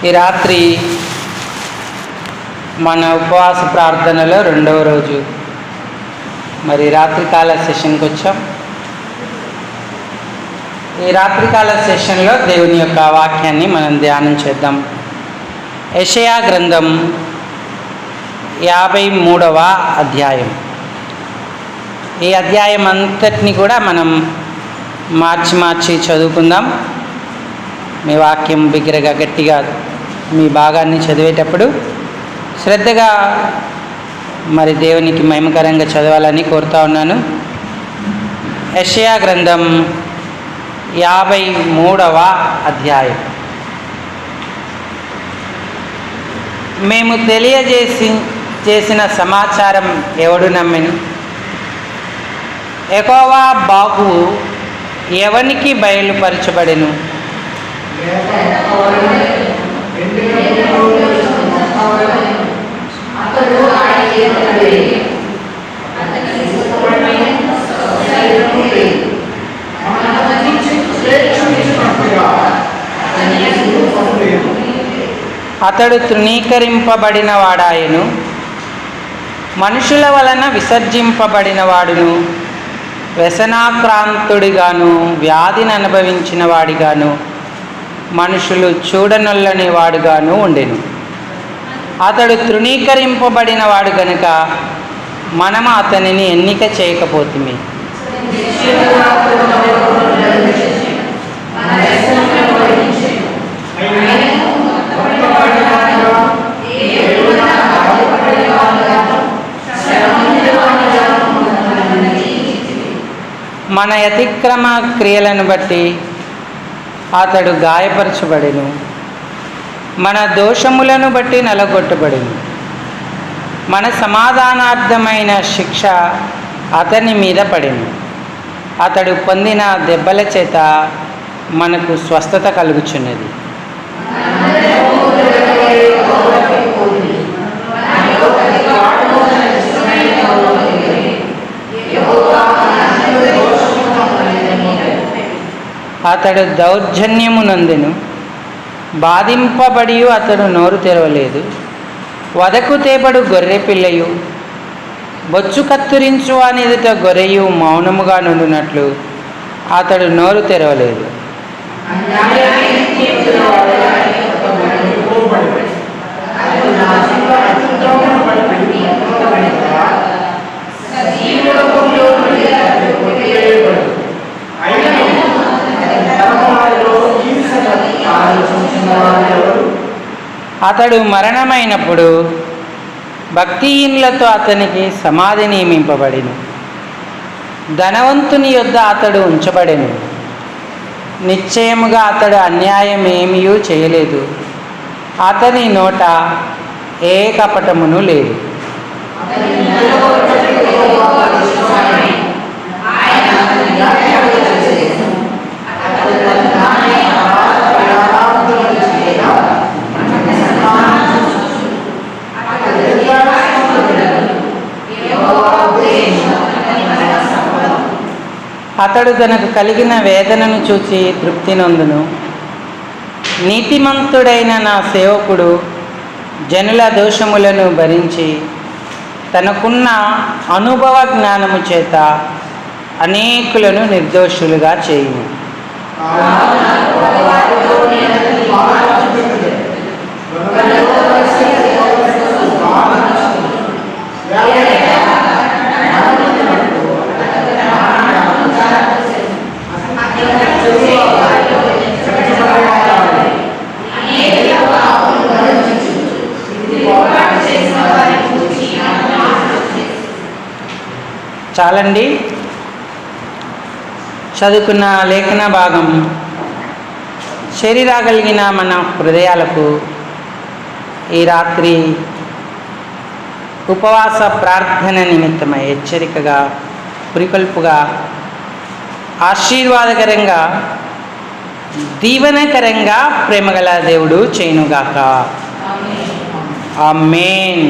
ఈ రాత్రి మన ఉపవాస ప్రార్థనలో రెండవ రోజు. మరి రాత్రికాల సెషన్కి వచ్చాం. ఈ రాత్రికాల సెషన్లో దేవుని యొక్క వాక్యాన్ని మనం ధ్యానం చేద్దాం. యెషయా గ్రంథం 53వ అధ్యాయం. ఈ అధ్యాయం అంతటిని కూడా మనం మార్చి చదువుకుందాం. మీ వాక్యం బిగ్గరగా గట్టిగా మీ భాగాన్ని చదివేటప్పుడు శ్రద్ధగా మరి దేవునికి మహిమకరంగా చదవాలని కోరుతా ఉన్నాను. యెషయా గ్రంథం 53వ అధ్యాయం. మేము చేసిన సమాచారం ఎవడు నమ్మెను? యెహోవా బాగు ఎవనికి బయలుపరచబడెను? అతడు తృణీకరింపబడిన వాడాయను, మనుషుల వలన విసర్జింపబడిన వాడును, వ్యసనాక్రాంతుడిగాను వ్యాధిని అనుభవించిన వాడిగాను మనుషులు చూడనొల్లని వాడుగాను ఉండెను. అతడు తృణీకరింపబడిన వాడు గనుక మనము అతనిని ఎన్నిక చేయకపోతిమి. మన అతిక్రమ క్రియలను బట్టి అతడు గాయపరచబడెను, మన దోషములను బట్టి నలగొట్టబడెను. మన సమాధానార్థమైన శిక్ష అతని మీద పడెను. అతడు పొందిన దెబ్బల చేత మనకు స్వస్థత కలుగుచున్నది. అతడు దౌర్జన్యము నందెను, బాధింపబడి అతడు నోరు తెరవలేదు. వదకు తేబడు గొర్రె పిల్లయు బొచ్చు కత్తిరించు అని ఎదుట గొర్రెయు మౌనముగా నుండినట్లు అతడు నోరు తెరవలేదు. అతడు మరణమైనప్పుడు భక్తిహీనులతో అతనికి సమాధి నియమింపబడిను. ధనవంతుని యొద్ద అతడు ఉంచబడెను. నిశ్చయముగా అతడు అన్యాయం ఏమీ చేయలేదు. అతని నోట ఏ కపటమును లేదు. అతడు తనకు కలిగిన వేదనను చూచి తృప్తి నొందును. నీతిమంతుడైన నా సేవకుడు జనుల దోషములను భరించి తనకున్న అనుభవ జ్ఞానము చేత అనేకులను నిర్దోషులుగా చేయును. చాలండి. చదువుకున్న లేఖన భాగం శరీరాగలిగిన మన హృదయాలకు ఈ రాత్రి ఉపవాస ప్రార్థన నిమిత్తమై హెచ్చరికగా, పురికొల్పుగా, ఆశీర్వాదకరంగా, దీవెనకరంగా ప్రేమగల దేవుడు చేయునుగాక. ఆమేన్.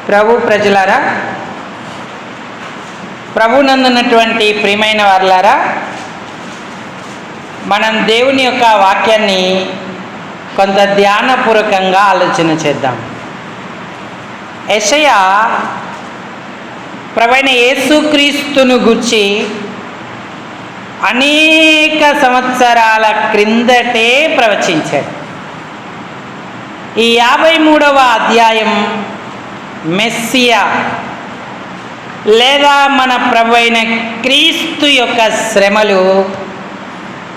ప్రభు ప్రజలారా, ప్రభునందున్నటువంటి ప్రియమైన వారలారా, మనం దేవుని యొక్క వాక్యాన్ని కొంత ధ్యానపూర్వకంగా ఆలోచన చేద్దాం. యెషయా ప్రభువైన యేసుక్రీస్తును గూర్చి అనేక సంవత్సరాల క్రిందటే ప్రవచించాడు. ఈ 53వ అధ్యాయం మెస్సియా లేదా మన ప్రభువైన క్రీస్తు యొక్క శ్రమలు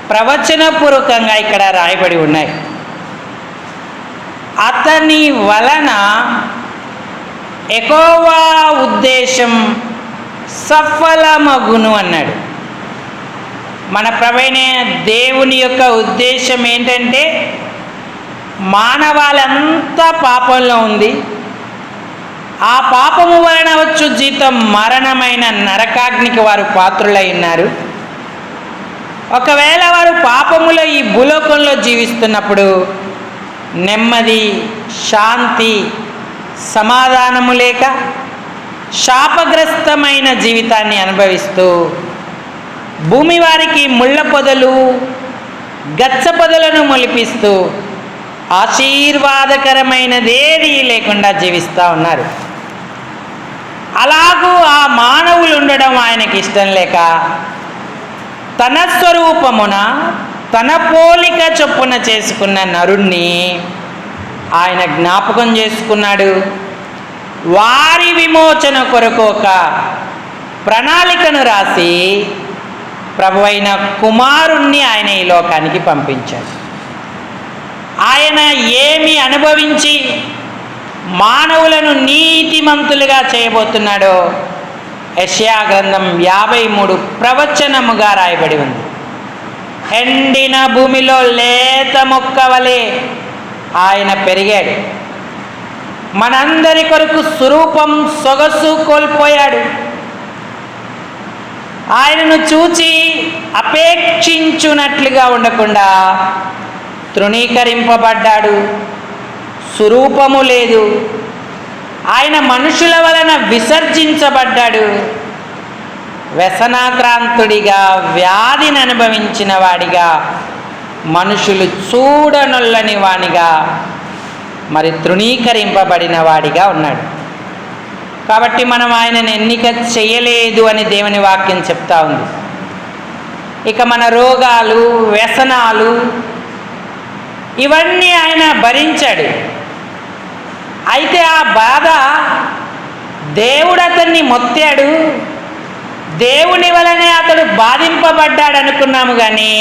ప్రవచనపూర్వకంగా ఇక్కడ రాయబడి ఉన్నాయి. అతని వలన యెహోవా ఉద్దేశం సఫలమగును అన్నాడు. మన ప్రభువైన దేవుని యొక్క ఉద్దేశం ఏంటంటే మానవాళంతా పాపంలో ఉంది. ఆ పాపము వలన వచ్చు జీతం మరణమైన నరకాగ్నికి వారు పాత్రులై ఉన్నారు. ఒకవేళ వారు పాపములో ఈ భూలోకంలో జీవిస్తున్నప్పుడు నెమ్మది, శాంతి, సమాధానము లేక శాపగ్రస్తమైన జీవితాన్ని అనుభవిస్తూ భూమి వారికి ముళ్ళ పొదలు, గచ్చ పొదలను మొలిపిస్తూ ఆశీర్వాదకరమైనదేది లేకుండా జీవిస్తూ ఉన్నారు. అలాగూ ఆ మానవులు ఉండడం ఆయనకి ఇష్టం లేక తన స్వరూపమున తన పోలిక చొప్పున చేసుకున్న నరుణ్ణి ఆయన జ్ఞాపకం చేసుకున్నాడు. వారి విమోచన కొరకు ఒక ప్రణాళికను రాసి ప్రభువైన కుమారుణ్ణి ఆయన ఈ లోకానికి పంపించాడు. ఆయన ఏమి అనుభవించి మానవులను నీతిమంతులుగా చేయబోతున్నాడో యెషయా గ్రంథం 53 ప్రవచనముగా రాయబడి ఉంది. ఎండిన భూమిలో లేత మొక్క వలె ఆయన పెరిగాడు. మనందరి కొరకు స్వరూపం, సొగసు కోల్పోయాడు. ఆయనను చూచి అపేక్షించున్నట్లుగా ఉండకుండా తృణీకరింపబడ్డాడు. స్వరూపము లేదు. ఆయన మనుషుల వలన విసర్జించబడ్డాడు. వ్యసనాక్రాంతుడిగా, వ్యాధిని అనుభవించిన వాడిగా, మనుషులు చూడనొల్లని వానిగా, మరి తృణీకరింపబడిన వాడిగా ఉన్నాడు. కాబట్టి మనం ఆయనను ఎన్నిక చేయలేదు అని దేవుని వాక్యం చెప్తా ఉంది. ఇక మన రోగాలు, వ్యసనాలు ఇవన్నీ ఆయన భరించాడు. అయితే ఆ బాధ దేవుడు అతన్ని మొత్తాడు, దేవుని వలనే అతడు బాధింపబడ్డాడు అనుకున్నాము. కానీ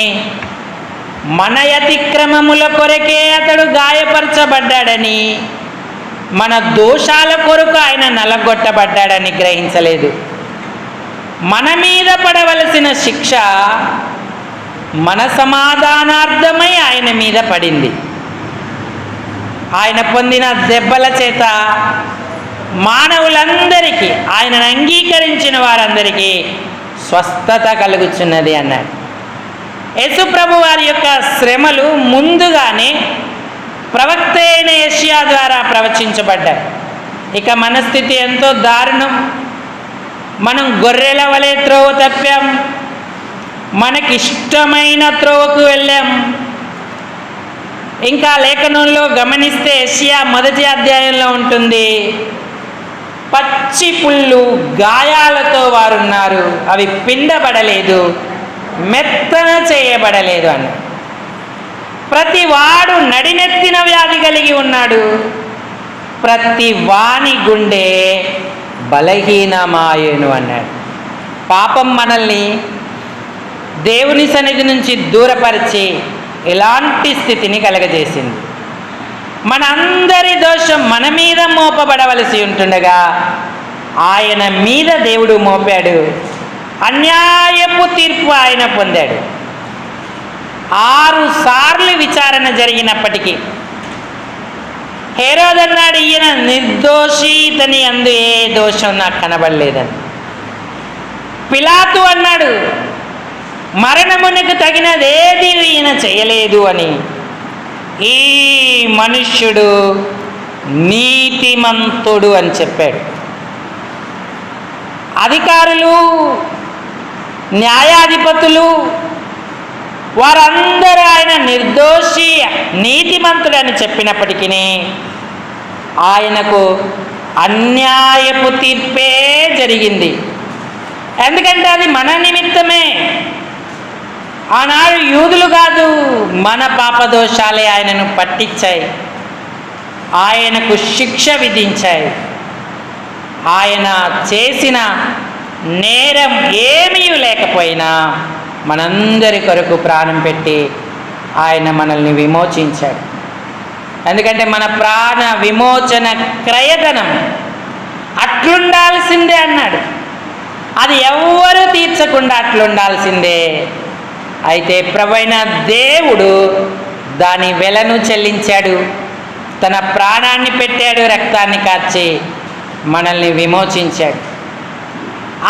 మన అతిక్రమముల కొరకే అతడు గాయపరచబడ్డాడని, మన దోషాల కొరకు ఆయన నలగొట్టబడ్డాడని గ్రహించలేదు. మన మీద పడవలసిన శిక్ష మన సమాధానార్థమై ఆయన మీద పడింది. ఆయన పొందిన దెబ్బల చేత మానవులందరికీ, ఆయనను అంగీకరించిన వారందరికీ స్వస్థత కలుగుచున్నది అన్నాడు. యేసు ప్రభు వారి యొక్క శ్రమలు ముందుగానే ప్రవక్త అయిన యెషయా ద్వారా ప్రవచించబడ్డాయి. ఇక మన స్థితి ఎంతో దారుణం. మనం గొర్రెల వలె త్రోవ తప్పాం. మనకిష్టమైన త్రోవకు వెళ్ళాం. ఇంకా లేఖనంలో గమనిస్తే యెషయా 1వ అధ్యాయంలో ఉంటుంది, పచ్చి పుళ్ళు గాయాలతో వారున్నారు, అవి పిండబడలేదు, మెత్తన చేయబడలేదు అని. ప్రతి వాడు నడినెత్తిన వ్యాధి కలిగి ఉన్నాడు. ప్రతి వాని గుండె బలహీనమాయేను అన్నాడు. పాపం మనల్ని దేవుని సన్నిధి నుంచి దూరపరిచి ఇలాంటి స్థితిని కలగజేసింది. మన అందరి దోషం మన మీద మోపబడవలసి ఉంటుండగా ఆయన మీద దేవుడు మోపాడు. అన్యాయపు తీర్పు ఆయన పొందాడు. 6 సార్లు విచారణ జరిగినప్పటికీ హేరోదు అన్నాడు, ఈయన నిర్దోషి, ఇతని అందు ఏ దోషం నాకు కనబడలేదని. పిలాతు అన్నాడు, మరణమునకు తగినదేది ఈయన చేయలేదు అని. ఈ మనుష్యుడు నీతిమంతుడు అని చెప్పాడు. అధికారులు, న్యాయాధిపతులు వారందరూ ఆయన నిర్దోషి, నీతిమంతుడు అని చెప్పినప్పటికీ ఆయనకు అన్యాయపు తీర్పే జరిగింది. ఎందుకంటే అది మన నిమిత్తమే. ఆనాడు యూదులు కాదు, మన పాపదోషాలే ఆయనను పట్టించాయి, ఆయనకు శిక్ష విధించాయి. ఆయన చేసిన నేరం ఏమీ లేకపోయినా మనందరి కొరకు ప్రాణం పెట్టి ఆయన మనల్ని విమోచించాడు. ఎందుకంటే మన ప్రాణ విమోచన క్రయధనం అట్లుండాల్సిందే అన్నాడు. అది ఎవ్వరూ తీర్చకుండా అట్లుండాల్సిందే. అయితే ప్రభువైన దేవుడు దాని వెలను చెల్లించాడు, తన ప్రాణాన్ని పెట్టాడు, రక్తాన్ని కార్చి మనల్ని విమోచించాడు.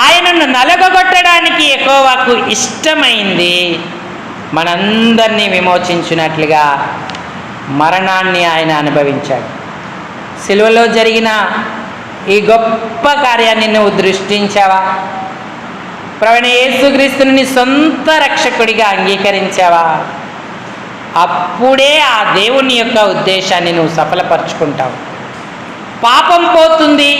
ఆయనను నలగొట్టడానికి యెహోవాకు ఇష్టమైంది మనందరినీ విమోచించినట్లుగా మరణాన్ని ఆయన అనుభవించాడు. సిలువలో జరిగిన ఈ గొప్ప కార్యాన్ని నువ్వు దృష్టించావా? ప్రభువైన యేసుక్రీస్తుని నీ సొంత రక్షకుడిగా అంగీకరించావా? అప్పుడే ఆ దేవుని యొక్క ఉద్దేశాన్ని నువ్వు సఫలపరుచుకుంటావు. పాపం పోతుంది,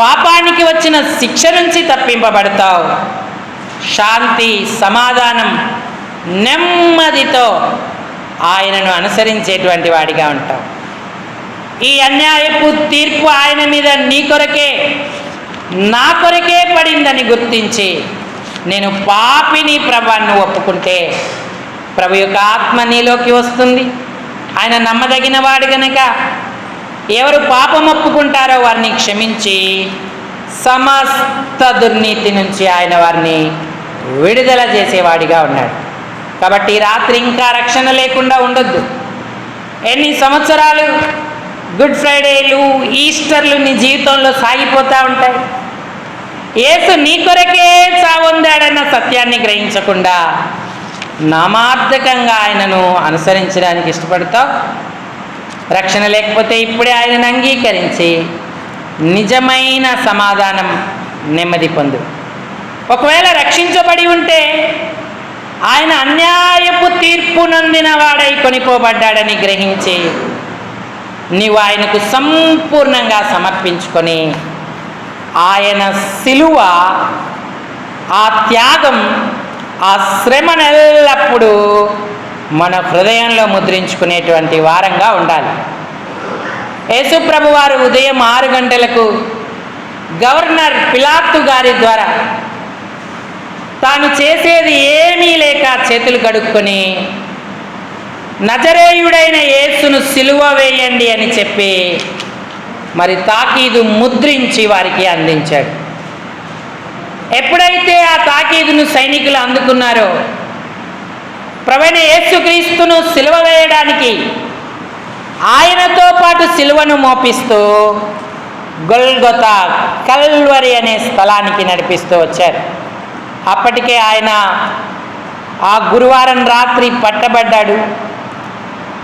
పాపానికి వచ్చిన శిక్ష నుంచి తప్పింపబడతావు. శాంతి, సమాధానం, నెమ్మదితో ఆయనను అనుసరించేటువంటి వాడిగా ఉంటావు. ఈ అన్యాయపు తీర్పు ఆయన మీద నీ కొరకే, నా కొరకే పడిందని గుర్తించి నేను పాపిని ప్రభువును ఒప్పుకుంటే ప్రభు యొక్క ఆత్మ నీలోకి వస్తుంది. ఆయన నమ్మదగిన వాడు గనక ఎవరు పాపం ఒప్పుకుంటారో వారిని క్షమించి సమస్త దుర్నీతి నుంచి ఆయన వారిని విడుదల చేసేవాడిగా ఉన్నాడు. కాబట్టి ఈ రాత్రి ఇంకా రక్షణ లేకుండా ఉండొద్దు. ఎన్ని సంవత్సరాలు గుడ్ ఫ్రైడేలు, ఈస్టర్లు నీ జీవితంలో సాగిపోతూ ఉంటాయి. యేసు నీ కొరకే చావొందాడన్న సత్యాన్ని గ్రహించకుండా నామార్థకంగా ఆయనను అనుసరించడానికి ఇష్టపడతావు. రక్షణ లేకపోతే ఇప్పుడే ఆయనను అంగీకరించి నిజమైన సమాధానం, నెమ్మది పొందు. ఒకవేళ రక్షించబడి ఉంటే ఆయన అన్యాయపు తీర్పు నొందిన వాడై కొనిపోబడ్డాడని గ్రహించి నీవు ఆయనకు సంపూర్ణంగా సమర్పించుకొని ఆయన సిలువ, ఆ త్యాగం, ఆ శ్రమనెల్లప్పుడూ మన హృదయంలో ముద్రించుకునేటువంటి వారంగా ఉండాలి. యేసుప్రభు వారు ఉదయం 6 గంటలకు గవర్నర్ పిలాతు గారి ద్వారా తాను చేసేది ఏమీ లేక చేతులు కడుక్కొని నజరేయుడైన యేసును సిలువ వేయండి అని చెప్పి మరి తాకీదు ముద్రించి వారికి అందించాడు. ఎప్పుడైతే ఆ తాకీదును సైనికులు అందుకున్నారో ప్రభువైన యేసుక్రీస్తును సిలువ వేయడానికి ఆయనతో పాటు సిలువను మోపిస్తూ గొల్గొతా, కల్వరి అనే స్థలానికి నడిపిస్తూ వచ్చారు. అప్పటికే ఆయన ఆ గురువారం రాత్రి పట్టబడ్డాడు.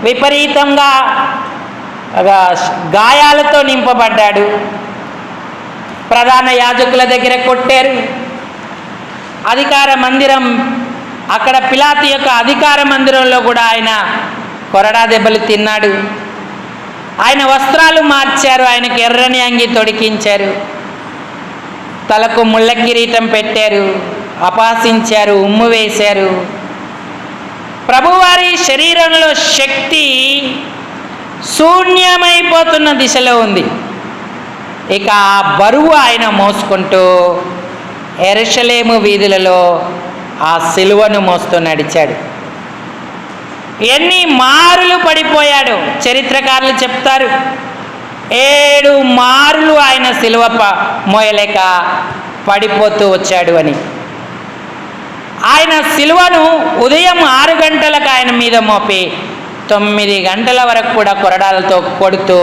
విపరీతంగా గాయాలతో నింపబడ్డాడు. ప్రధాన యాజకుల దగ్గర కొట్టారు. అధికార మందిరం, అక్కడ పిలాతు యొక్క అధికార మందిరంలో కూడా ఆయన కొరడా దెబ్బలు తిన్నాడు. ఆయన వస్త్రాలు మార్చారు, ఆయనకు ఎర్రని అంగి తొడిగించారు, తలకు ముళ్ళ కిరీటం పెట్టారు, అపహసించారు, ఉమ్ము వేశారు. ప్రభువారి శరీరంలో శక్తి శూన్యమైపోతున్న దిశలో ఉంది. ఇక ఆ బరువు ఆయన మోసుకుంటూ యెరూషలేము వీధులలో ఆ సిలువను మోస్తూ నడిచాడు. ఎన్ని మారులు పడిపోయాడో చరిత్రకారులు చెప్తారు. 7 మారులు ఆయన సిలువ మోయలేక పడిపోతూ వచ్చాడు అని. ఆయన సిలువను ఉదయం 6 గంటలకు ఆయన మీద మోపి 9 గంటల వరకు కూడా కొరడాలతో కొడుతూ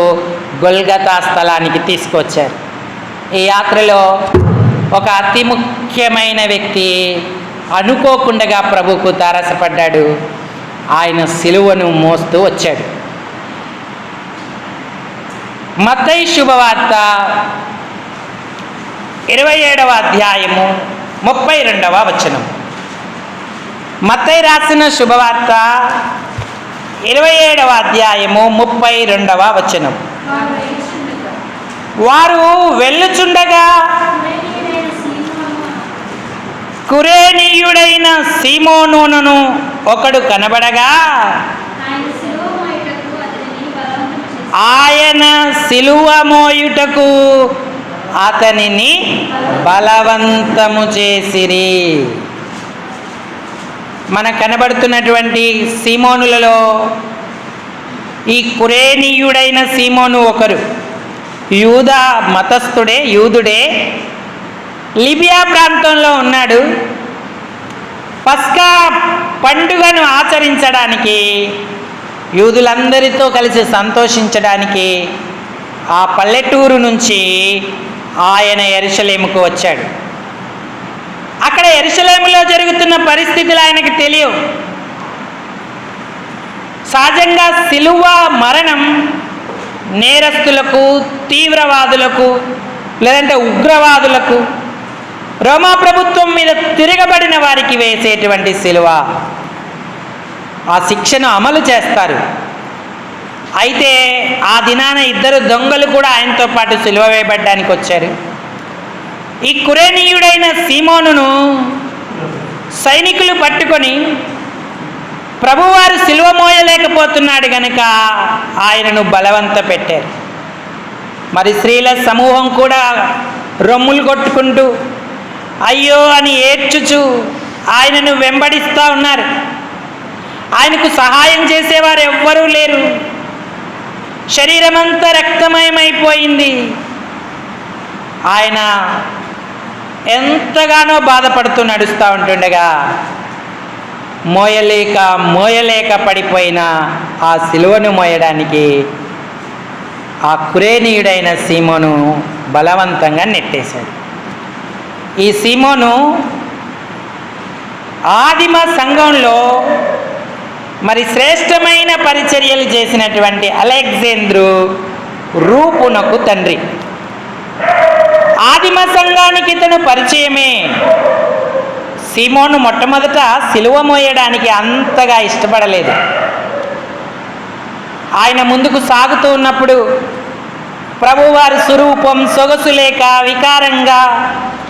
గొల్గతా స్థలానికి తీసుకొచ్చారు. ఈ యాత్రలో ఒక అతి ముఖ్యమైన వ్యక్తి అనుకోకుండా ప్రభువుకు తారసపడ్డాడు. ఆయన సిలువను మోస్తూ వచ్చాడు. మత్తయి శుభవార్త 27వ అధ్యాయము 32వ వచనం. మత్తయి రాసిన శుభవార్త 27వ అధ్యాయము 32వ వచనం. వారు వెళ్ళుచుండగా కురేనీయుడైన సీమోనును ఒకడు కనబడగా ఆయన సిలువ మోయుటకు అతనిని బలవంతము చేసిరి. మనకు కనబడుతున్నటువంటి సీమోనులలో ఈ కురేనీయుడైన సీమోను ఒకరు. యూదా మతస్థుడే, యూదుడే, లిబియా ప్రాంతంలో ఉన్నాడు. పస్కా పండుగను ఆచరించడానికి, యూదులందరితో కలిసి సంతోషించడానికి ఆ పల్లెటూరు నుంచి ఆయన యెరూషలేముకు వచ్చాడు. అక్కడ యెరూషలేములో జరుగుతున్న పరిస్థితులు ఆయనకు తెలియవు. సహజంగా సిలువ మరణం నేరస్తులకు, తీవ్రవాదులకు, లేదంటే ఉగ్రవాదులకు, రోమా ప్రభుత్వం మీద తిరగబడిన వారికి వేసేటువంటి సిలువ. ఆ శిక్షను అమలు చేస్తారు. అయితే ఆ దినాన 2 దొంగలు కూడా ఆయనతో పాటు సిలువ వేయబడ్డానికి వచ్చారు. ఈ కురేనీయుడైన సీమోనును సైనికులు పట్టుకొని ప్రభువారు సిలువ మోయలేకపోతున్నాడు గనుక ఆయనను బలవంత పెట్టారు. మరి స్త్రీల సమూహం కూడా రొమ్ములు కొట్టుకుంటూ అయ్యో అని ఏడ్చుచు ఆయనను వెంబడిస్తూ ఉన్నారు. ఆయనకు సహాయం చేసేవారు ఎవ్వరూ లేరు. శరీరమంతా రక్తమయమైపోయింది. ఆయన ఎంతగానో బాధపడుతూ నడుస్తూ ఉంటుండగా మోయలేక పడిపోయిన ఆ సిలువను మోయడానికి ఆ కురేనీయుడైన సీమోను బలవంతంగా నెట్టేశాడు. ఈ సీమోను ఆదిమ సంఘంలో మరి శ్రేష్టమైన పరిచర్యలు చేసినటువంటి అలెగ్జాంద్రు రూపునకు తండ్రి. ఆదిమ సంఘానికి ఇతను పరిచయమే. సీమోను మొట్టమొదట సిలువ మోయడానికి అంతగా ఇష్టపడలేదు. ఆయన ముందుకు సాగుతూ ఉన్నప్పుడు ప్రభువారి స్వరూపం సొగసు లేక వికారంగా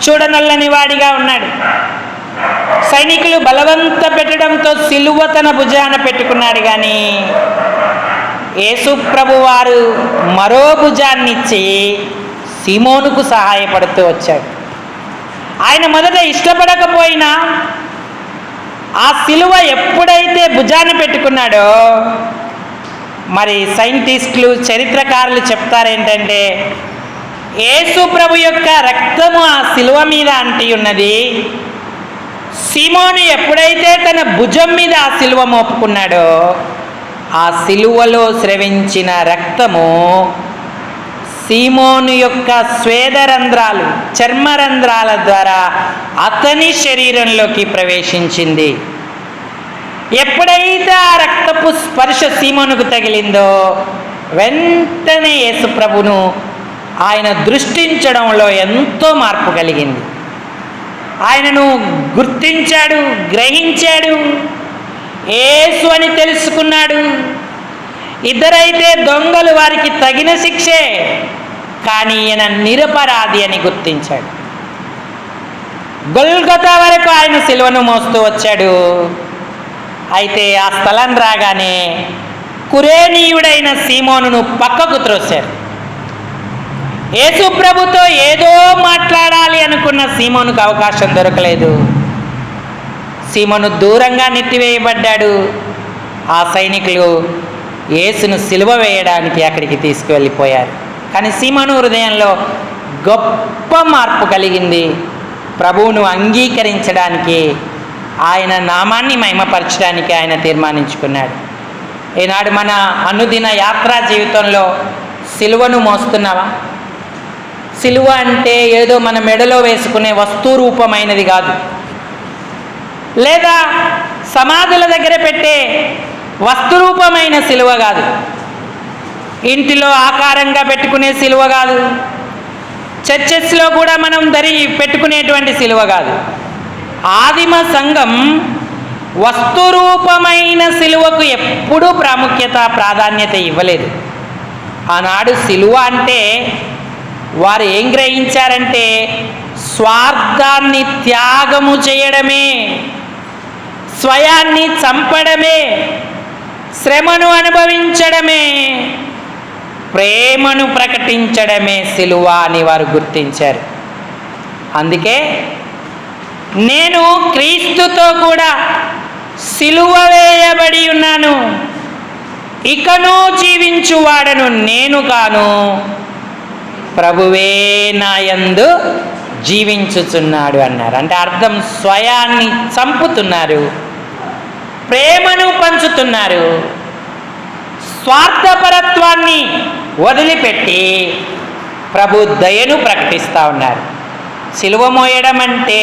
చూడనల్లని వాడిగా ఉన్నాడు. సైనికులు బలవంత పెట్టడంతో సిలువ తన భుజాన పెట్టుకున్నాడు. కానీ యేసు ప్రభువారు మరో భుజాన్నిచ్చి సీమోనుకు సహాయపడుతూ వచ్చాడు. ఆయన మొదట ఇష్టపడకపోయినా ఆ సిలువ ఎప్పుడైతే భుజాన పెట్టుకున్నాడో, మరి సైంటిస్టులు, చరిత్రకారులు చెప్తారేంటంటే యేసు ప్రభు యొక్క రక్తము ఆ సిలువ మీద అంటి ఉన్నది. సీమోను ఎప్పుడైతే తన భుజం మీద ఆ సిలువ మోపుకున్నాడో ఆ సిలువలో స్రవించిన రక్తము సీమోను యొక్క స్వేదరంధ్రాలు, చర్మరంధ్రాల ద్వారా అతని శరీరంలోకి ప్రవేశించింది. ఎప్పుడైతే ఆ రక్తపు స్పర్శ సీమోనుకు తగిలిందో వెంటనే యేసు ప్రభును ఆయన దృష్టించడంలో ఎంతో మార్పు కలిగింది. ఆయనను గుర్తించాడు, గ్రహించాడు, యేసు అని తెలుసుకున్నాడు. ఇద్దరైతే దొంగలు, వారికి తగిన శిక్షే, కానీ ఈయన నిరపరాధి అని గుర్తించాడు. గొల్గొతా వరకు ఆయన సిలువను మోస్తూ వచ్చాడు. అయితే ఆ స్థలం రాగానే కురేనీయుడైన సీమోనును పక్కకు త్రోశారు. యేసు ప్రభుతో ఏదో మాట్లాడాలి అనుకున్న సీమోనుకు అవకాశం దొరకలేదు. సీమోను దూరంగా నెట్టివేయబడ్డాడు. ఆ సైనికులు యేసును సిలువ వేయడానికి అక్కడికి తీసుకువెళ్ళిపోయారు. కానీ సీమోను హృదయంలో గొప్ప మార్పు కలిగింది. ప్రభువును అంగీకరించడానికి, ఆయన నామాన్ని మహిమపరచడానికి ఆయన తీర్మానించుకున్నాడు. ఈనాడు మన అనుదిన యాత్రా జీవితంలో సిలువను మోస్తున్నావా? సిలువ అంటే ఏదో మన మెడలో వేసుకునే వస్తు రూపమైనది కాదు, లేదా సమాధుల దగ్గర పెట్టే వస్తురూపమైన సిలువ కాదు, ఇంటిలో ఆకారంగా పెట్టుకునే సిలువ కాదు, చర్చెస్లో కూడా మనం పెట్టుకునేటువంటి సిలువ కాదు. ఆదిమ సంఘం వస్తురూపమైన సిలువకు ఎప్పుడూ ప్రాధాన్యత ఇవ్వలేదు. ఆనాడు సిలువ అంటే వారు ఏం గ్రహించారంటే స్వార్థాన్ని త్యాగము చేయడమే, స్వయాన్ని చంపడమే, శ్రమను అనుభవించడమే, ప్రేమను ప్రకటించడమే సిలువ అని వారు గుర్తించారు. అందుకే నేను క్రీస్తుతో కూడా సిలువ వేయబడి ఉన్నాను, ఇకను జీవించువాడను నేను కాను, ప్రభువే నాయందు జీవించుచున్నాడు అన్నారు. అంటే అర్థం స్వయాన్ని చంపుతున్నారు, ప్రేమను పంచుతున్నారు, స్వార్థపరత్వాన్ని వదిలిపెట్టి ప్రభు దయను ప్రకటిస్తూ ఉన్నారు. సిలువ మోయడం అంటే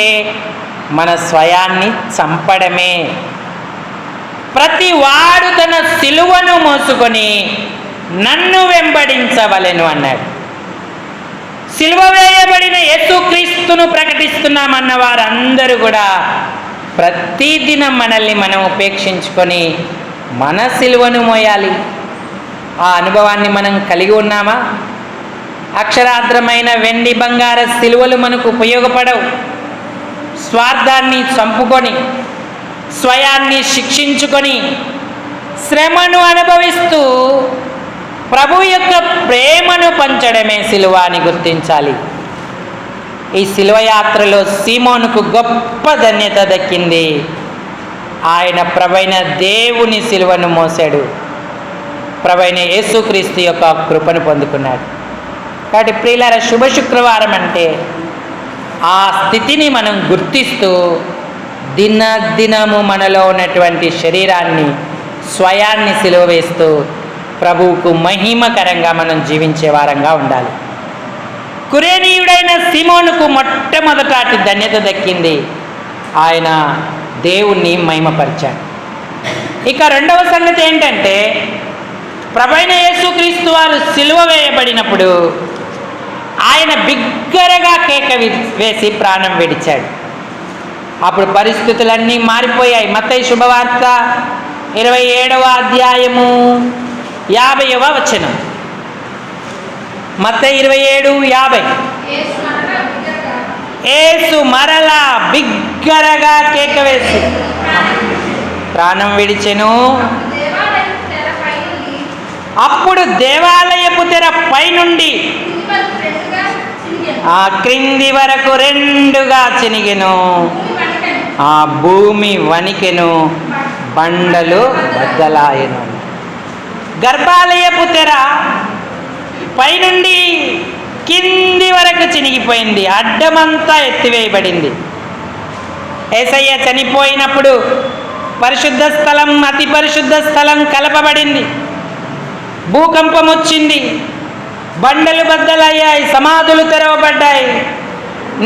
మన స్వయాన్ని చంపడమే. ప్రతి వాడు తన సిలువను మోసుకొని నన్ను వెంబడించవలెను అన్నాడు. సిలువ వేయబడిన యేసుక్రీస్తును ప్రకటిస్తున్నామన్న వారందరూ కూడా ప్రతిదినం మనల్ని మనం ఉపేక్షించుకొని మన సిలువను మోయాలి. ఆ అనుభవాన్ని మనం కలిగి ఉన్నామా? అక్షరార్థమైన వెండి బంగార సిలువలు మనకు ఉపయోగపడవు. స్వార్థాన్ని చంపుకొని, స్వయాన్ని శిక్షించుకొని, శ్రమను అనుభవిస్తూ ప్రభు యొక్క ప్రేమను పంచడమే సిలువ అని గుర్తించాలి. ఈ సిలువ యాత్రలో సీమోనుకు గొప్ప ధన్యత దక్కింది. ఆయన ప్రభైన దేవుని సిలువను మోసాడు, ప్రభైన యేసుక్రీస్తు యొక్క కృపను పొందుకున్నాడు. కాబట్టి ప్రియులారా, శుభ శుక్రవారం అంటే ఆ స్థితిని మనం గుర్తిస్తూ దినదినము మనలో ఉన్నటువంటి శరీరాన్ని, స్వయాన్ని సిలువ వేస్తూ ప్రభువుకు మహిమకరంగా మనం జీవించే వారంగా ఉండాలి. కురేనీయుడైన సీమోనుకు మొట్టమొదట అటు ధన్యత దక్కింది. ఆయన దేవుణ్ణి మహిమపరిచాడు. ఇక రెండవ సంగతి ఏంటంటే, ప్రభువైన యేసుక్రీస్తు వారు సిలువ వేయబడినప్పుడు ఆయన బిగ్గరగా కేక వేసి ప్రాణం విడిచాడు. అప్పుడు పరిస్థితులన్నీ మారిపోయాయి. మత్తయి శుభవార్త 27వ అధ్యాయము 50వ వచనం. మత్తయి 27:50. యేసు మరలా బిగ్గరగా కేక వేసి ప్రాణం విడిచెను. అప్పుడు దేవాలయపు తెర పైనుండి ఆ క్రింది వరకు రెండుగా చినిగెను, ఆ భూమి వణికెను, బండలు బద్దలాయెను. గర్భాలయపు తెర పైనుండి కింది వరకు చినిగిపోయింది, అడ్డమంతా ఎత్తివేయబడింది. యేసయ్య చనిపోయినప్పుడు పరిశుద్ధ స్థలం, అతి పరిశుద్ధ స్థలం కలపబడింది. భూకంపం వచ్చింది, బండలు బద్దలయ్యాయి, సమాధులు తెరవబడ్డాయి.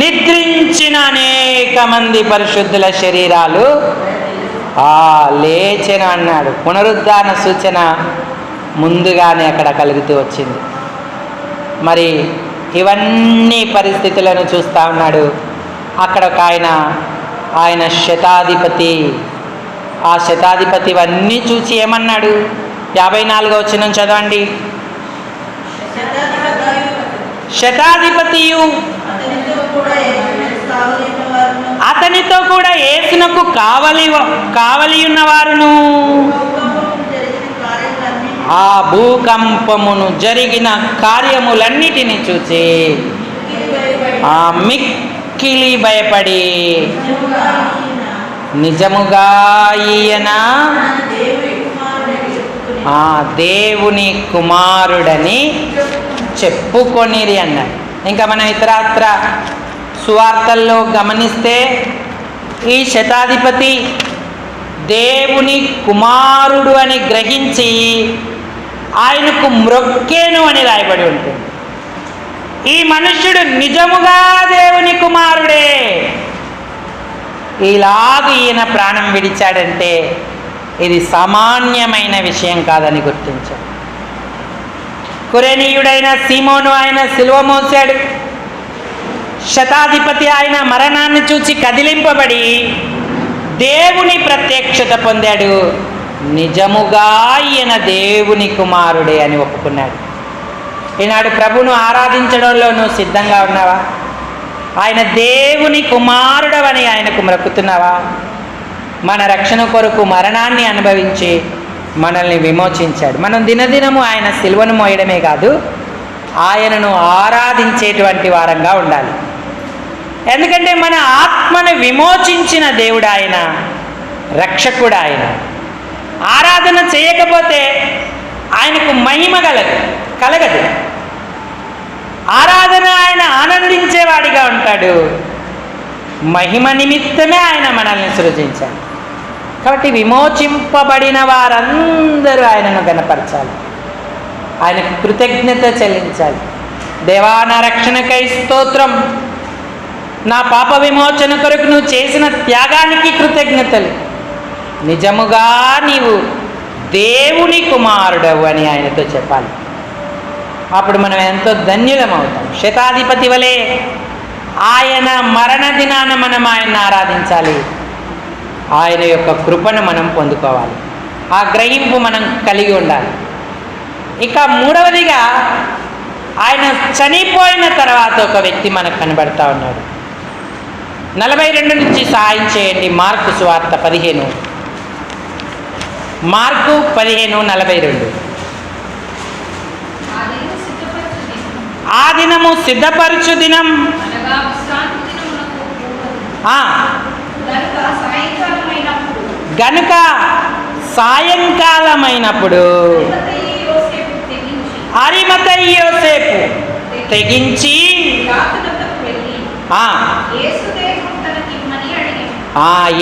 నిద్రించిన అనేక మంది పరిశుద్ధుల శరీరాలు లేచెను అన్నాడు. పునరుద్ధాన సూచన ముందుగానే అక్కడ కలుగుతూ వచ్చింది. మరి ఇవన్నీ పరిస్థితులను చూస్తూ ఉన్నాడు. అక్కడ ఒక ఆయన శతాధిపతి. ఆ శతాధిపతి ఇవన్నీ చూసి ఏమన్నాడు? 54వ వచనం చదవండి. శతాధిపతియు అతనితో కూడా యేసునకు కావలి ఉన్నవారును ఆ భూకంపమును జరిగిన కార్యములన్నిటిని చూచి ఆ మిక్కిలి భయపడి, నిజముగా ఈయన ఆ దేవుని కుమారుడని చెప్పుకొనిరి అన్నాడు. ఇంకా మనం ఇతరత్ర సువార్తల్లో గమనిస్తే ఈ శతాధిపతి దేవుని కుమారుడు అని గ్రహించి ఆయనకు మ్రొక్కేను అని రాయబడి ఉంటుంది. ఈ మనుష్యుడు నిజముగా దేవుని కుమారుడే, ఇలాగ ఈయన ప్రాణం విడిచాడంటే ఇది సామాన్యమైన విషయం కాదని గుర్తించాడు. కురేనీయుడైన సీమోను ఆయన సిలువ మోసాడు. శతాధిపతి ఆయన మరణాన్ని చూచి కదిలింపబడి దేవుని ప్రత్యక్షత పొందాడు. నిజముగా ఈయన దేవుని కుమారుడే అని ఒప్పుకున్నాడు. ఈనాడు ప్రభువును ఆరాధించడంలో నువ్వు సిద్ధంగా ఉన్నావా? ఆయన దేవుని కుమారుడవని ఆయనకు మొక్కుతున్నావా? మన రక్షణ కొరకు మరణాన్ని అనుభవించి మనల్ని విమోచించాడు. మనం దినదినము ఆయన సిలువను మోయడమే కాదు, ఆయనను ఆరాధించేటువంటి వారంగా ఉండాలి. ఎందుకంటే మన ఆత్మను విమోచించిన దేవుడు ఆయన, రక్షకుడు ఆయన. ఆరాధన చేయకపోతే ఆయనకు మహిమ కలగదు. ఆరాధన ఆయన ఆనందించేవాడిగా ఉంటాడు. మహిమ నిమిత్తమే ఆయన మనల్ని సృజించాడు. కాబట్టి విమోచింపబడిన వారందరూ ఆయనను గణపరచాలి, ఆయనకు కృతజ్ఞత చెల్లించాలి. దేవా, నా రక్షణకై స్తోత్రం, నా పాప విమోచన కొరకు నువ్వు చేసిన త్యాగానికి కృతజ్ఞతలు, నిజముగా నీవు దేవుని కుమారుడవు అని ఆయనతో చెప్పాలి. అప్పుడు మనం ఎంతో ధన్యులమవుతాం. శతాధిపతి వలె ఆయన మరణ దినాన మనం ఆయన్ని ఆరాధించాలి. ఆయన యొక్క కృపను మనం పొందుకోవాలి. ఆ గ్రహింపు మనం కలిగి ఉండాలి. ఇక మూడవదిగా, ఆయన చనిపోయిన తర్వాత ఒక వ్యక్తి మనకు కనబడతా ఉన్నాడు. 42 నుంచి సహాయం చేయండి. మార్కు సువార్త 15, మార్కు 15:42. ఆ దినము సిద్ధపరచు దినం, గనుక సాయంకాలమైనప్పుడు అరిమతయి యోసేపు తెగించి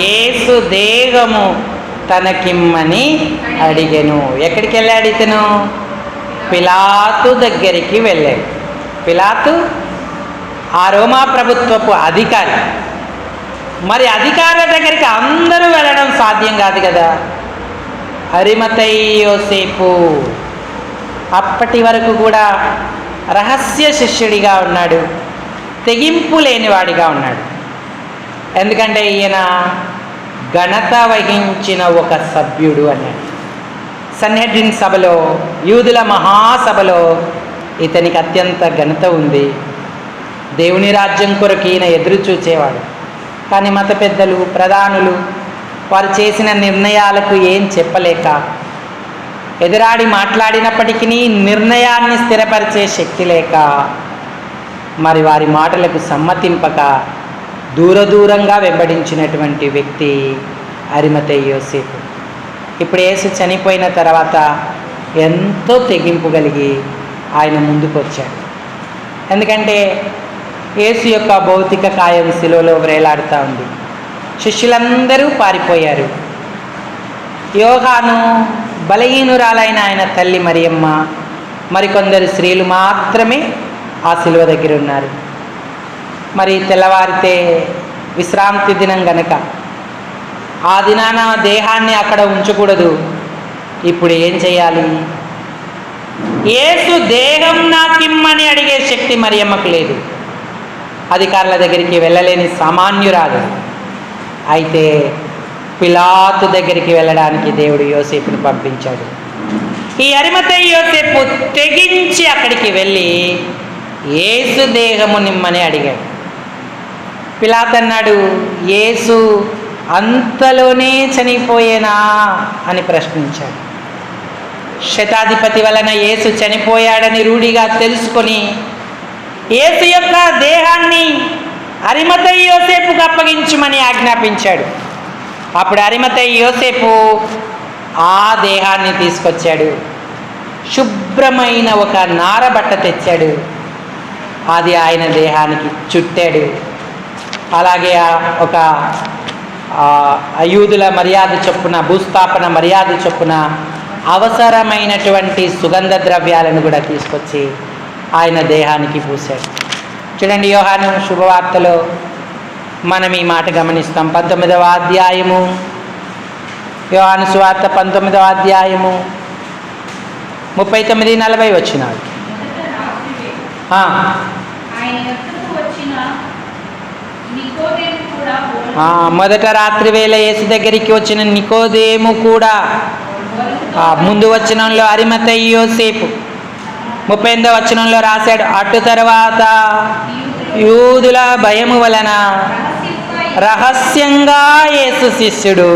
యేసు దేహము తనకిమ్మని అడిగెను. ఎక్కడికి వెళ్ళాడు ఇతను? పిలాతు దగ్గరికి వెళ్ళాడు. పిలాతు ఆ రోమా ప్రభుత్వపు అధికారి. మరి అధికారుల దగ్గరికి అందరూ వెళ్ళడం సాధ్యం కాదు కదా. అరిమతయి యోసేపు అప్పటి వరకు కూడా రహస్య శిష్యుడిగా ఉన్నాడు, తెగింపు లేనివాడిగా ఉన్నాడు. ఎందుకంటే ఈయన ఘనత వహించిన ఒక సభ్యుడు అన్నాడు. సన్హెడ్రిన్ సభలో, యూదుల మహాసభలో ఇతనికి అత్యంత ఘనత ఉంది. దేవుని రాజ్యం కొరకు ఈయన ఎదురు చూచేవాడు. కానీ మత పెద్దలు, ప్రధానులు వారు చేసిన నిర్ణయాలకు ఏం చెప్పలేక, ఎదురాడి మాట్లాడినప్పటికీ నిర్ణయాన్ని స్థిరపరిచే శక్తి లేక, మరి వారి మాటలకు సమ్మతింపక దూరంగా వెంబడించినటువంటి వ్యక్తి అరిమతయి యోసేపు. ఇప్పుడు యేసు చనిపోయిన తర్వాత ఎంతో తెగింపు కలిగి ఆయన ముందుకు వచ్చాడు. ఎందుకంటే యేసు యొక్క భౌతిక కాయం శిలువలో వేలాడుతూ ఉంది. శిష్యులందరూ పారిపోయారు. యోహాను, బలహీనురాలైన ఆయన తల్లి మరియమ్మ, మరికొందరు స్త్రీలు మాత్రమే ఆ శిలువ దగ్గర ఉన్నారు. మరి తెల్లవారితే విశ్రాంతి దినం గనక ఆ దినాన దేహాన్ని అక్కడ ఉంచకూడదు. ఇప్పుడు ఏం చేయాలి? యేసు దేహం నాకిమ్మని అడిగే శక్తి మరియమ్మకు లేదు. అధికారుల దగ్గరికి వెళ్ళలేని సామాన్యురాలు. అయితే పిలాతు దగ్గరికి వెళ్ళడానికి దేవుడు యోసేపును పంపించాడు. ఈ అరిమతయి యోసేపు తెగించి అక్కడికి వెళ్ళి యేసు దేహము నిమ్మని అడిగాడు. పిలాతు అన్నాడు, యేసు అంతలోనే చనిపోయేనా అని ప్రశ్నించాడు. శతాధిపతి వలన యేసు చనిపోయాడని రూఢిగా తెలుసుకొని యేసు యొక్క దేహాన్ని అరిమతయి యోసేపుకు అప్పగించమని ఆజ్ఞాపించాడు. అప్పుడు అరిమతయి యోసేపు ఆ దేహాన్ని తీసుకొచ్చాడు. శుభ్రమైన ఒక నారబట్ట తెచ్చాడు. అది ఆయన దేహానికి చుట్టాడు. అలాగే ఒక యూదుల మర్యాద చొప్పున, భూస్థాపన మర్యాద చొప్పున అవసరమైనటువంటి సుగంధ ద్రవ్యాలను కూడా తీసుకొచ్చి ఆయన దేహానికి పూశాడు. చూడండి, యోహాను శుభవార్తలో మనం ఈ మాట గమనిస్తాం. 19వ అధ్యాయము, యోహాను సువార్త 19వ అధ్యాయము 39-40 వచ్చినాడు. మొదట రాత్రి వేళ యేసు దగ్గరికి వచ్చిన నికోదేము కూడా, ముందు వచనంలో అరిమతయి యోసేపు, 38వ వచనంలో రాశాడు, అటు తర్వాత యూదుల భయము వలన రహస్యంగా యేసు శిష్యుడు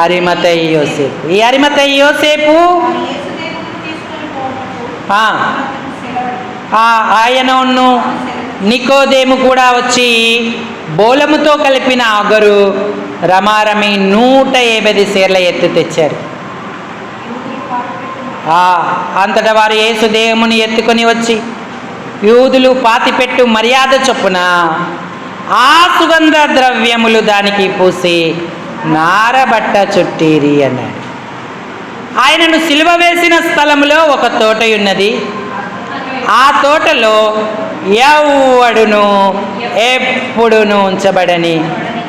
అరిమతయి యోసేపు. ఈ అరిమతయి యోసేపు ఆయనను నికోదేము కూడా వచ్చి బోలముతో కలిపిన అగరు రమారమి 150 సేర్ల ఎత్తు తెచ్చారు. అంతటా వారు యేసు దేహముని ఎత్తుకొని వచ్చి యూదులు పాతిపెట్టు మర్యాద చొప్పున ఆ సుగంధ ద్రవ్యములు దానికి పూసి నారబట్ట చుట్టిరి అన్నాడు. ఆయనను సిలువ వేసిన స్థలంలో ఒక తోట ఉన్నది. ఆ తోటలో ఎవ్వడును ఎప్పుడును ఉంచబడని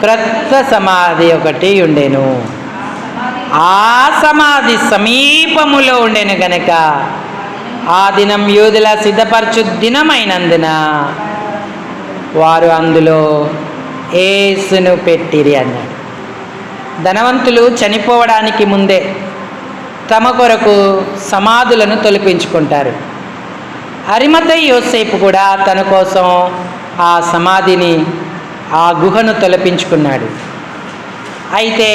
క్రొత్త సమాధి ఒకటి ఉండెను. ఆ సమాధి సమీపములో ఉండెను గనక ఆ దినం యూదుల సిద్ధపరచు దినమైనందున వారు అందులో యేసును పెట్టిరి అన్నాడు. ధనవంతులు చనిపోవడానికి ముందే తమ కొరకు సమాధులను తొలిపించుకుంటారు. అరిమతయి యోసేపు కూడా తన కోసం ఆ సమాధిని, ఆ గుహను తొలిపించుకున్నాడు. అయితే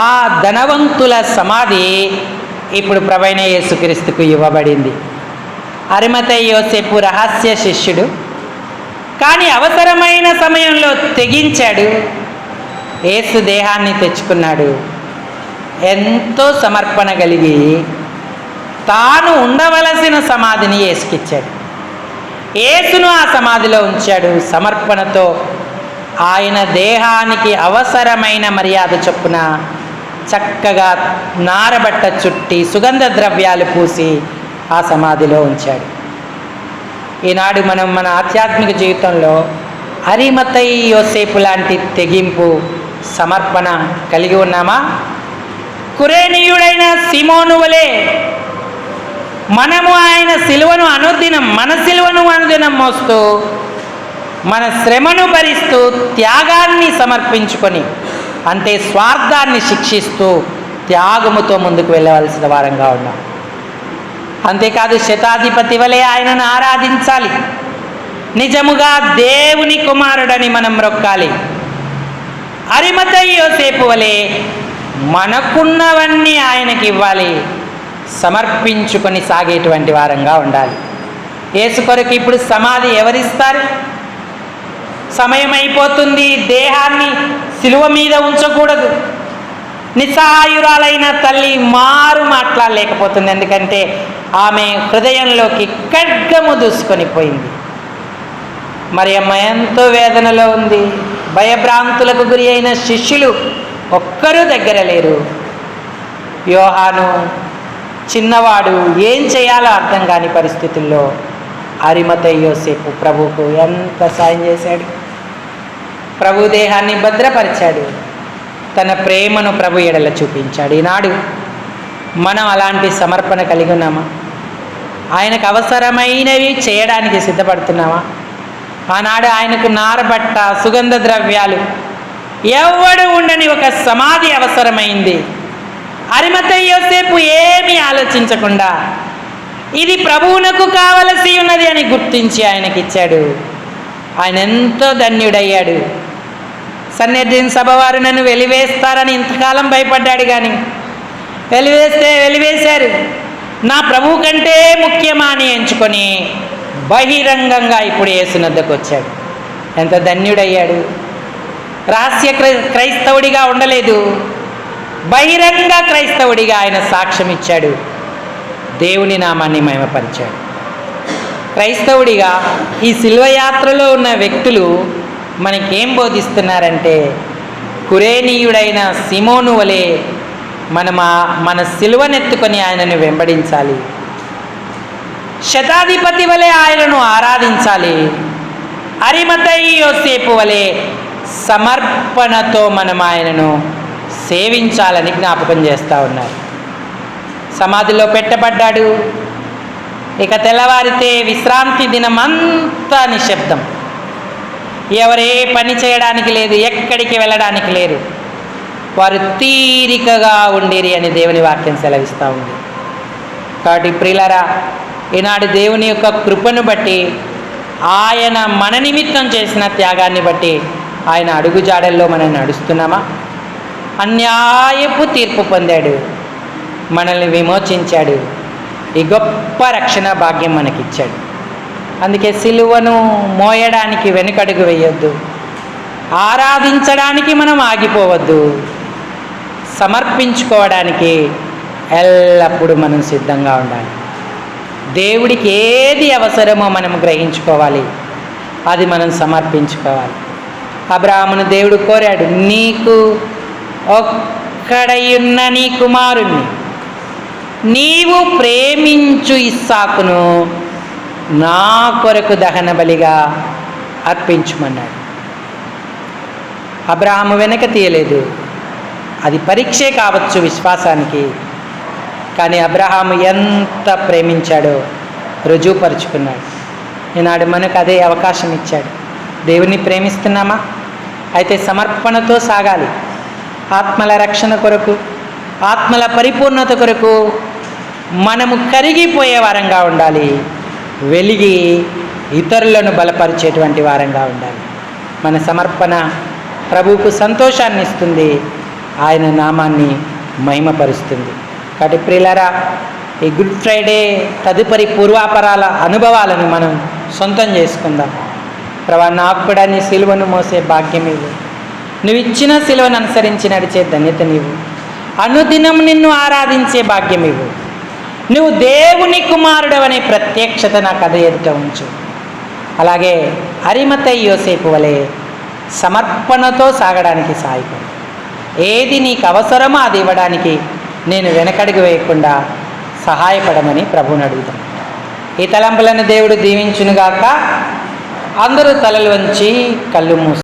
ఆ ధనవంతుల సమాధి ఇప్పుడు ప్రభువైన యేసుక్రీస్తుకు ఇవ్వబడింది. అరిమతయి యోసేపు రహస్య శిష్యుడు, కానీ అవసరమైన సమయంలో తెగించాడు. యేసు దేహాన్ని తెచ్చుకున్నాడు. ఎంతో సమర్పణ కలిగి తాను ఉండవలసిన సమాధిని యేసుకిచ్చాడు. యేసును ఆ సమాధిలో ఉంచాడు. సమర్పణతో ఆయన దేహానికి అవసరమైన మర్యాద చొప్పున చక్కగా నారబట్ట చుట్టి సుగంధ ద్రవ్యాలు పూసి ఆ సమాధిలో ఉంచాడు. ఈనాడు మనం మన ఆధ్యాత్మిక జీవితంలో అరిమతయి యోసేపు లాంటి తెగింపు, సమర్పణ కలిగి ఉన్నామా? కురేనీయుడైన సీమోను వలె మనము ఆయన సిలువను అనుదినం, మన సిలువను అనుదినం మోస్తూ, మన శ్రమను భరిస్తూ, త్యాగాన్ని సమర్పించుకొని, అంటే స్వార్థాన్ని శిక్షిస్తూ త్యాగముతో ముందుకు వెళ్ళవలసిన వారంగా ఉన్నాం. అంతేకాదు శతాధిపతి వలె ఆయనను ఆరాధించాలి. నిజముగా దేవుని కుమారుడని మనం మొక్కాలి. అరిమతయి యోసేపు వలె మనకున్నవన్నీ ఆయనకి ఇవ్వాలి. సమర్పించుకొని సాగేటువంటి వారంగా ఉండాలి. యేసు కొరకు ఇప్పుడు సమాధి ఎవరిస్తారు? సమయం అయిపోతుంది. దేహాన్ని సిలువ మీద ఉంచకూడదు. నిస్సహాయురాలైన తల్లి మారు మాట్లాడలేకపోతుంది. ఎందుకంటే ఆమె హృదయంలోకి ఖడ్గము దూసుకొని పోయింది. మరి అమ్మ ఎంతో వేదనలో ఉంది. భయభ్రాంతులకు గురి అయిన శిష్యులు ఒక్కరూ దగ్గర లేరు. యోహాను చిన్నవాడు, ఏం చేయాలో అర్థం కాని పరిస్థితుల్లో అరిమతయి యోసేపు ప్రభువుకు ఎంత సాయం చేశాడు. ప్రభు దేహాన్ని భద్రపరిచాడు. తన ప్రేమను ప్రభు ఎడల చూపించాడు. ఈనాడు మనం అలాంటి సమర్పణ కలిగి ఉన్నామా? ఆయనకు అవసరమైనవి చేయడానికి సిద్ధపడుతున్నామా? ఆనాడు ఆయనకు నారబట్ట, సుగంధ ద్రవ్యాలు, ఎవడు ఉండని ఒక సమాధి అవసరమైంది. అరిమతయి యోసేపు ఏమీ ఆలోచించకుండా ఇది ప్రభువునకు కావలసి ఉన్నది అని గుర్తించి ఆయనకిచ్చాడు. ఆయన ఎంతో ధన్యుడయ్యాడు. సన్నిధిన సభ వారు నన్ను వెలివేస్తారని ఇంతకాలం భయపడ్డాడు. కానీ వెలివేశారు. నా ప్రభువు కంటే ముఖ్యమా అని ఎంచుకొని బహిరంగంగా ఇప్పుడు యేసునద్దకు వచ్చాడు. ఎంత ధన్యుడయ్యాడు. రహస్య క్రైస్తవుడిగా ఉండలేదు, బహిరంగ క్రైస్తవుడిగా ఆయన సాక్ష్యం ఇచ్చాడు. దేవుని నామాన్ని మహిమపరిచాడు. క్రైస్తవుడిగా ఈ శిల్వ యాత్రలో ఉన్న వ్యక్తులు మనకేం బోధిస్తున్నారంటే, కురేనీయుడైన సీమోను వలె మన సిలువనెత్తుకొని ఆయనను వెంబడించాలి. శతాధిపతి వలె ఆయనను ఆరాధించాలి. అరిమతయి యోసేపు వలె సమర్పణతో మనం ఆయనను సేవించాలని జ్ఞాపకం చేస్తూ ఉన్నారు. సమాధిలో పెట్టబడ్డాడు. ఇక తెల్లవారితే విశ్రాంతి దినమంతా నిశ్శబ్దం. ఎవరే పని చేయడానికి లేదు, ఎక్కడికి వెళ్ళడానికి లేరు. వారు తీరికగా ఉండిరి అని దేవుని వాక్యం సెలవిస్తూ ఉంది. కాబట్టి ప్రియులారా, ఈనాడు దేవుని యొక్క కృపను బట్టి, ఆయన మన నిమిత్తం చేసిన త్యాగాన్ని బట్టి ఆయన అడుగుజాడల్లో మనం నడుస్తున్నామా? అన్యాయపు తీర్పు పొందాడు, మనల్ని విమోచించాడు, ఈ గొప్ప రక్షణ భాగ్యం మనకిచ్చాడు. అందుకే సిలువను మోయడానికి వెనుకడుగు వేయొద్దు, ఆరాధించడానికి మనం ఆగిపోవద్దు, సమర్పించుకోవడానికి ఎల్లప్పుడూ మనం సిద్ధంగా ఉండాలి. దేవుడికి ఏది అవసరమో మనం గ్రహించుకోవాలి, అది మనం సమర్పించుకోవాలి. అబ్రాహామును దేవుడు కోరాడు, నీకు ఒక్కడయున్న నీ కుమారుణ్ణి, నీవు ప్రేమించు ఇస్సాకును నా కొరకు దహన బలిగా అర్పించుమన్నాడు. అబ్రాహాము వెనక తీయలేదు, అది పరీక్షే కావచ్చు విశ్వాసానికి, కానీ అబ్రహాము ఎంత ప్రేమించాడో రుజువుపరుచుకున్నాడు. ఈనాడు మనకు అదే అవకాశం ఇచ్చాడు. దేవుని ప్రేమిస్తున్నామా? అయితే సమర్పణతో సాగాలి. ఆత్మల రక్షణ కొరకు, ఆత్మల పరిపూర్ణత కొరకు మనము కరిగిపోయే వారంగా ఉండాలి, వెలిగి ఇతరులను బలపరిచేటువంటి వారంగా ఉండాలి. మన సమర్పణ ప్రభువుకు సంతోషాన్ని ఇస్తుంది, ఆయన నామాన్ని మహిమపరుస్తుంది. కాబట్టి ప్రియులారా, ఈ గుడ్ ఫ్రైడే తదుపరి పూర్వాపరాల అనుభవాలను మనం సొంతం చేసుకుందాం. ప్రభా, నాకు కూడా నీ సిలువను మోసే భాగ్యం ఇవ్వు, నువ్వు ఇచ్చిన సిలువను అనుసరించి నడిచే ధన్యత నీవు, అనుదినం నిన్ను ఆరాధించే భాగ్యం ఇవ్వు, నువ్వు దేవుని కుమారుడు అనే ప్రత్యక్షత నా కథ ఎదుట ఉంచు. అలాగే అరిమతయి యోసేపు వలె సమర్పణతో సాగడానికి సాయపడు. ఏది నీకు అవసరమో అది ఇవ్వడానికి నేను వెనకడుగు వేయకుండా సహాయపడమని ప్రభువుని అడుగుతాను. ఈ తలంపులను దేవుడు దీవించునుగాక. అందరూ తలలు వంచి కళ్ళు మూసు.